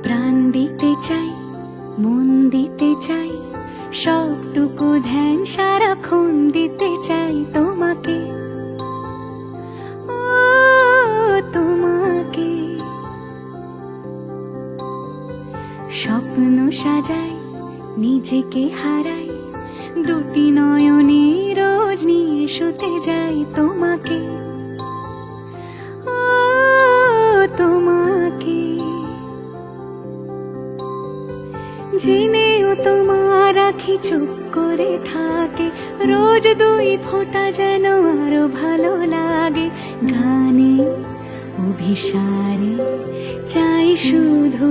প্রাণ দিতে চাই, মন দিতে চাই, সবটুকু ধ্যান সারাক্ষণ দিতে চাই তোমাকে, ও তোমাকে। স্বপ্ন সাজাই, নিজেকে হারাই, দুটি নয়নে রোজ নিয়ে শুতে যাই তোমাকে, ও তোমাকে। জেনেও তোমার আখি চুপ করে থাকে, রোজ দুই ফোঁটা যেন আরো ভালো লাগে। গানে অভিসারে চাই শুধু